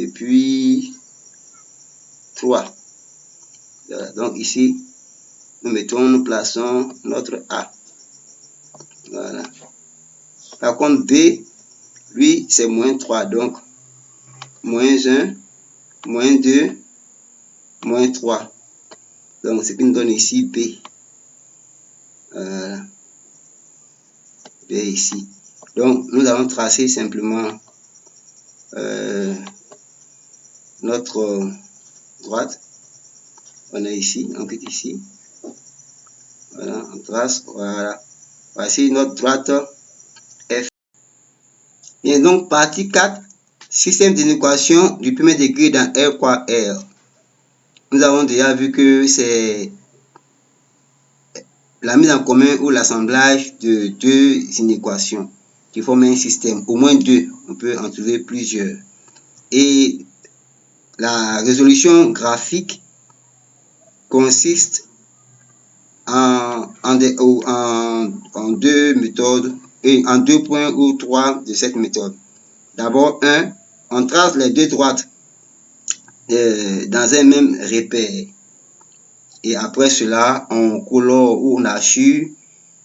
et puis 3. Voilà. Donc ici, nous plaçons notre A. Voilà. Par contre, B, lui, c'est moins 3. Donc, moins 1, moins 2, moins 3. Donc, ce qui nous donne ici B. Voilà. B ici. Donc, nous allons tracer simplement notre droite. On est ici, on clique ici. Voilà, on trace. Voilà. Voici notre droite F. Bien, donc, partie 4, système d'inéquation du premier degré dans R quoi R. Nous avons déjà vu que c'est la mise en commun ou l'assemblage de deux inéquations qui forment un système, au moins deux, on peut en trouver plusieurs. Et la résolution graphique consiste en deux méthodes, et en 2 points ou 3 de cette méthode. D'abord, on trace les deux droites dans un même repère. Et après cela, on colore ou on hachure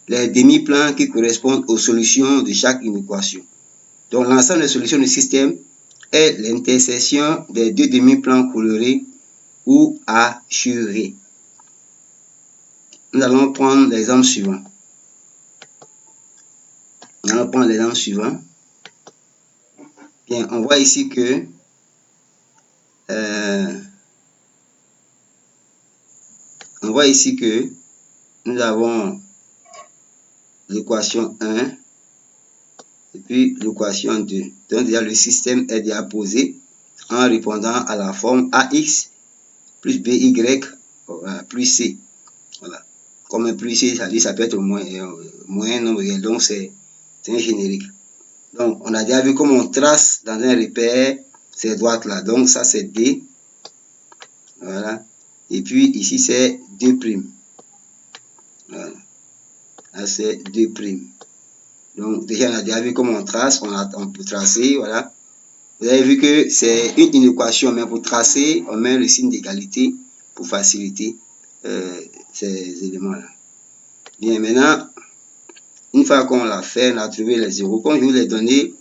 les demi-plans qui correspondent aux solutions de chaque inéquation. Donc, l'ensemble des solutions du système est l'intersection des deux demi-plans colorés ou hachurés. Nous allons prendre l'exemple suivant. Bien, on voit ici que nous avons l'équation 1 et puis l'équation 2. Donc, déjà, le système est déjà posé en répondant à la forme AX plus BY plus C. Voilà. Comme un plus C, ça peut être moins nombre réel. Donc, c'est un générique. Donc, on a déjà vu comment on trace dans un repère ces droites-là. Donc, ça, c'est D. Voilà. Et puis, ici, c'est 2'. Voilà. Là, c'est 2'. Donc, déjà, on a déjà vu comment on trace. On peut tracer, voilà. Vous avez vu que c'est une inéquation, mais pour tracer, on met le signe d'égalité pour faciliter ces éléments-là. Bien, maintenant, une fois qu'on l'a fait, on a trouvé les zéros. Comme je vous l'ai donné,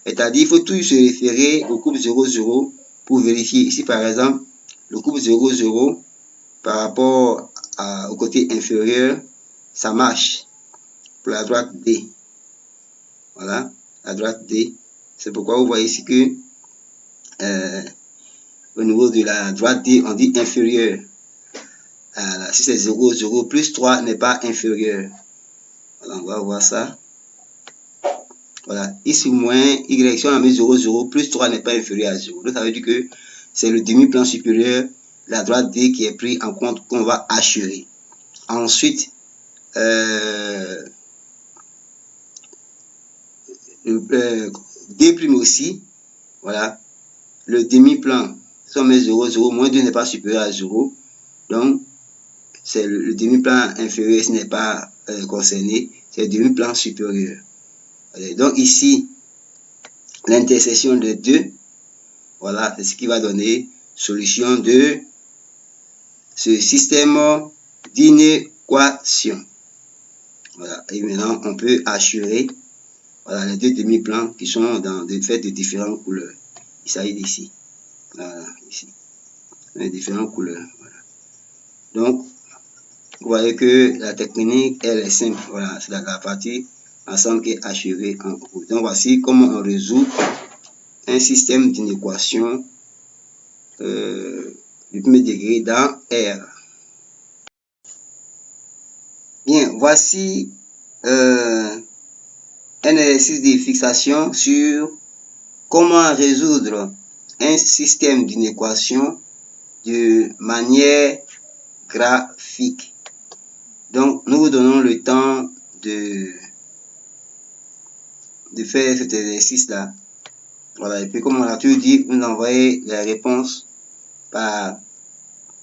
c'est-à-dire il faut toujours se référer au couple 0, 0 pour vérifier. Ici, par exemple, le couple 0, 0 par rapport au côté inférieur, ça marche pour la droite D. Voilà, la droite D. C'est pourquoi vous voyez ici que au niveau de la droite D, on dit inférieur. Si c'est 0, 0 plus 3 n'est pas inférieur. Voilà, on va voir ça. Voilà, ici moins Y, si on a mis 0, 0 plus 3 n'est pas inférieur à 0. Donc ça veut dire que c'est le demi-plan supérieur, la droite D qui est pris en compte qu'on va hachurer. Ensuite, D' aussi, voilà, le demi-plan, si on met 0, 0, moins 2 n'est pas supérieur à 0, donc c'est le demi-plan inférieur, ce n'est pas concerné, c'est le demi-plan supérieur. Donc ici, l'intersection de 2, voilà, c'est ce qui va donner solution de ce système d'inéquation. Voilà, et maintenant on peut assurer, voilà, les deux demi-plans qui sont dans des faits de différentes couleurs. Il s'agit d'ici. Voilà, ici. Les différentes couleurs. Voilà. Donc, vous voyez que la technique, elle est simple. Voilà, c'est la partie ensemble qui est achevée en cours. Donc, voici comment on résout un système d'inéquation du premier degré dans R. Bien, voici un exercice de fixation sur comment résoudre un système d'inéquation de manière graphique. Donc, nous vous donnons le temps de faire cet exercice-là. Voilà, et puis comme on a toujours dit, vous envoyez les réponses par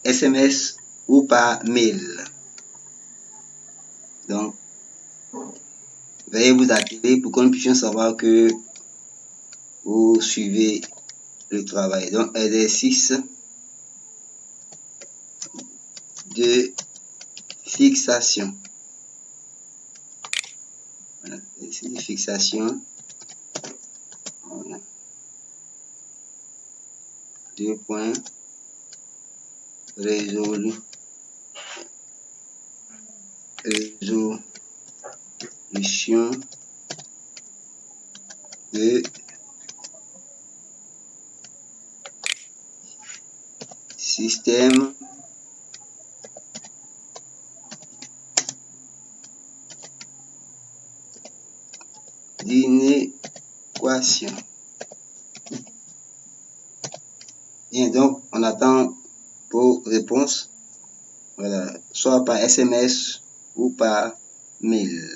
SMS ou par mail. Donc, veuillez vous atteler pour que nous puissions savoir que vous suivez le travail. Donc, exercice de fixation. Voilà, exercice de fixation. Voilà. 2 points. Résolution de système d'inéquation. Bien, donc on attend pour réponse, voilà, soit par SMS ou par mail.